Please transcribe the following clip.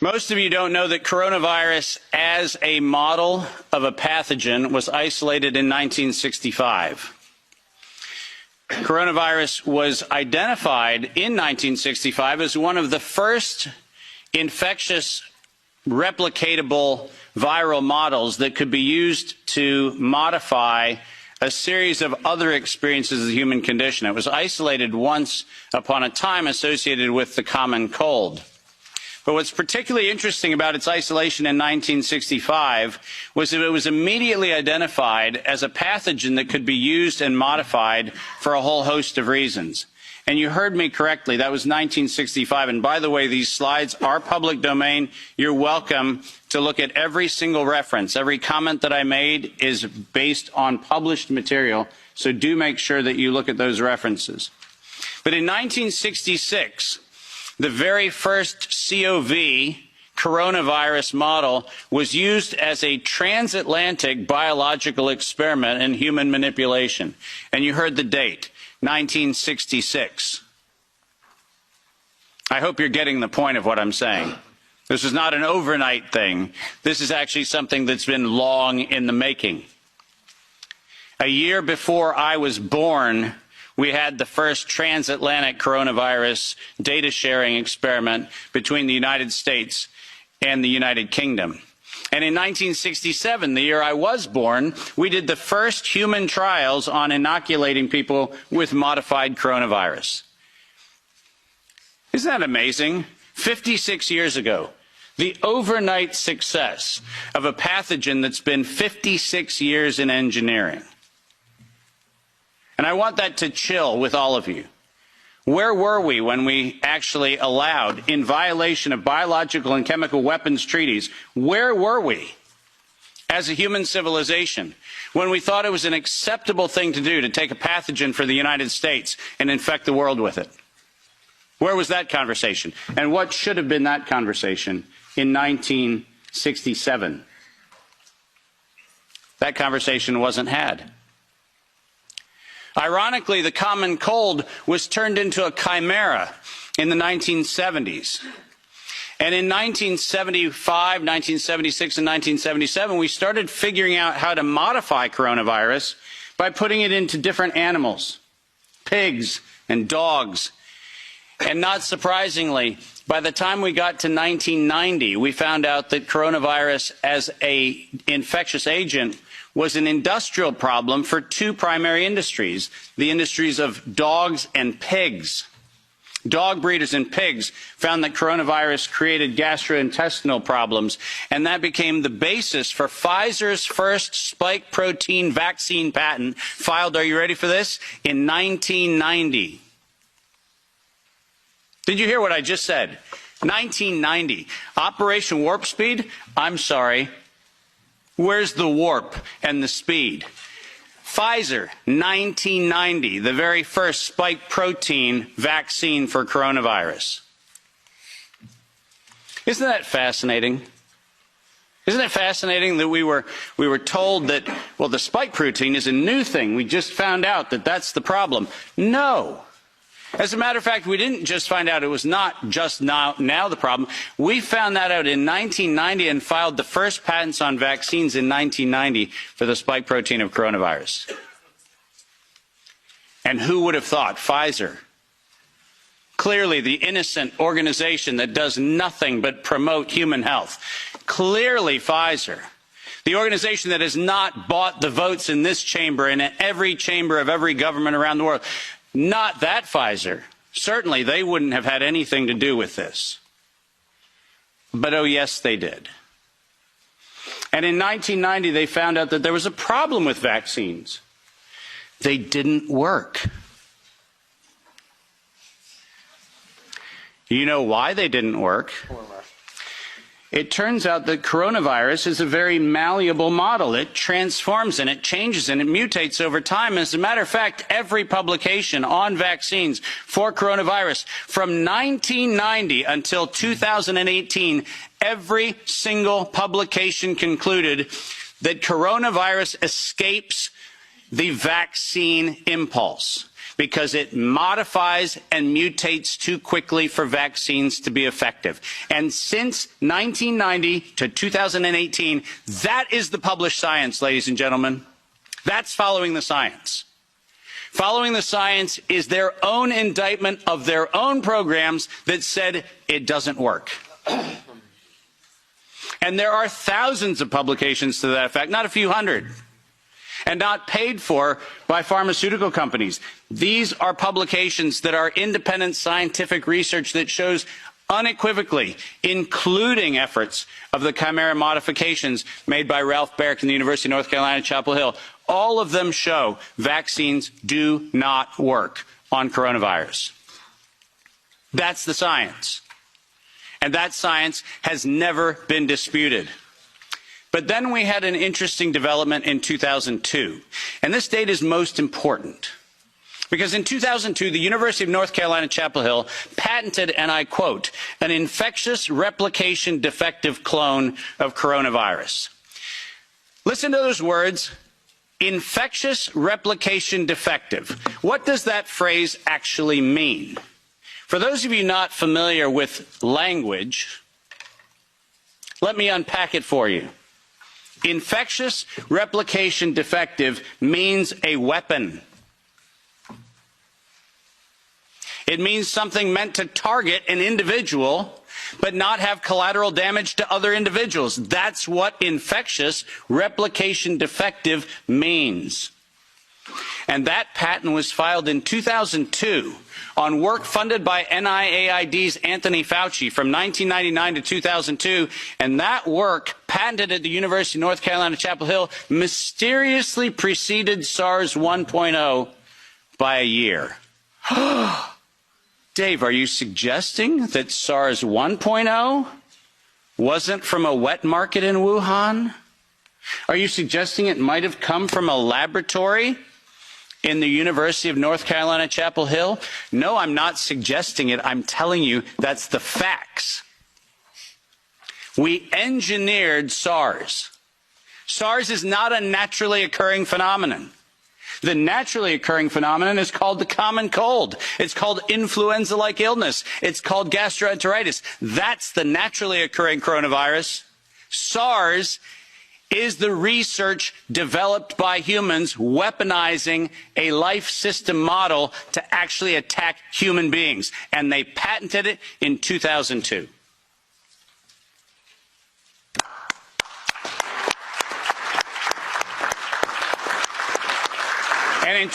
Most of you don't know that coronavirus as a model of a pathogen was isolated in 1965. Coronavirus was identified in 1965 as one of the first infectious replicatable viral models that could be used to modify a series of other experiences of the human condition. It was isolated once upon a time associated with the common cold. But what's particularly interesting about its isolation in 1965 was that it was immediately identified as a pathogen that could be used and modified for a whole host of reasons. And you heard me correctly, that was 1965. And by the way, these slides are public domain. You're welcome to look at every single reference. Every comment that I made is based on published material, so do make sure that you look at those references. But in 1966, the very first CoV coronavirus model was used as a transatlantic biological experiment in human manipulation. And you heard the date, 1966. I hope you're getting the point of what I'm saying. This is not an overnight thing. This is actually something that's been long in the making. A year before I was born, we had the first transatlantic coronavirus data sharing experiment between the United States and the United Kingdom. And in 1967, the year I was born, we did the first human trials on inoculating people with modified coronavirus. Isn't that amazing? 56 years ago, the overnight success of a pathogen that's been 56 years in engineering. And I want that to chill with all of you. Where were we when we actually allowed, in violation of biological and chemical weapons treaties, where were we as a human civilization when we thought it was an acceptable thing to do to take a pathogen for the United States and infect the world with it? Where was that conversation? And what should have been that conversation in 1967? That conversation wasn't had. Ironically, the common cold was turned into a chimera in the 1970s. And in 1975, 1976, and 1977, we started figuring out how to modify coronavirus by putting it into different animals, pigs and dogs. And not surprisingly, by the time we got to 1990, we found out that coronavirus as an infectious agent was an industrial problem for two primary industries, the industries of dogs and pigs. Dog breeders and pigs found that coronavirus created gastrointestinal problems, and that became the basis for Pfizer's first spike protein vaccine patent, filed, are you ready for this, in 1990. Did you hear what I just said? 1990. Operation Warp Speed? I'm sorry. Where's the warp and the speed? Pfizer, 1990, the very first spike protein vaccine for coronavirus. Isn't that fascinating? Isn't it fascinating that we were told that, well, the spike protein is a new thing. We just found out that that's the problem. No. As a matter of fact, we didn't just find out it was not just now the problem. We found that out in 1990 and filed the first patents on vaccines in 1990 for the spike protein of coronavirus. And who would have thought? Pfizer. Clearly the innocent organization that does nothing but promote human health. Clearly Pfizer. The organization that has not bought the votes in this chamber and in every chamber of every government around the world. Not that Pfizer. Certainly they wouldn't have had anything to do with this. But oh yes, they did. And in 1990 they found out that there was a problem with vaccines. They didn't work. You know why they didn't work? It turns out that coronavirus is a very malleable model. It transforms and it changes and it mutates over time. As a matter of fact, every publication on vaccines for coronavirus from 1990 until 2018, every single publication concluded that coronavirus escapes the vaccine impulse. because it modifies and mutates too quickly for vaccines to be effective. And since 1990 to 2018, that is the published science, ladies and gentlemen. That's following the science. Following the science is their own indictment of their own programs that said it doesn't work. And there are thousands of publications to that effect, not a few hundred, and not paid for by pharmaceutical companies. These are publications that are independent scientific research that shows unequivocally, including efforts of the chimera modifications made by Ralph Baric in the University of North Carolina, Chapel Hill. All of them show vaccines do not work on coronavirus. That's the science. And that science has never been disputed. But then we had an interesting development in 2002. And this date is most important. Because in 2002, the University of North Carolina, Chapel Hill patented, and I quote, an infectious replication defective clone of coronavirus. Listen to those words, infectious replication defective. What does that phrase actually mean? For those of you not familiar with language, let me unpack it for you. Infectious replication defective means a weapon. It means something meant to target an individual, but not have collateral damage to other individuals. That's what infectious replication defective means. And that patent was filed in 2002 on work funded by NIAID's Anthony Fauci from 1999 to 2002. And that work, patented at the University of North Carolina, Chapel Hill, mysteriously preceded SARS 1.0 by a year. Dave, are you suggesting that SARS 1.0 wasn't from a wet market in Wuhan? Are you suggesting it might have come from a laboratory in the University of North Carolina, Chapel Hill? No, I'm not suggesting it. I'm telling you that's the facts. We engineered SARS. SARS is not a naturally occurring phenomenon. The naturally occurring phenomenon is called the common cold. It's called influenza-like illness. It's called gastroenteritis. That's the naturally occurring coronavirus. SARS is the research developed by humans weaponizing a life system model to actually attack human beings. And they patented it in 2002. And in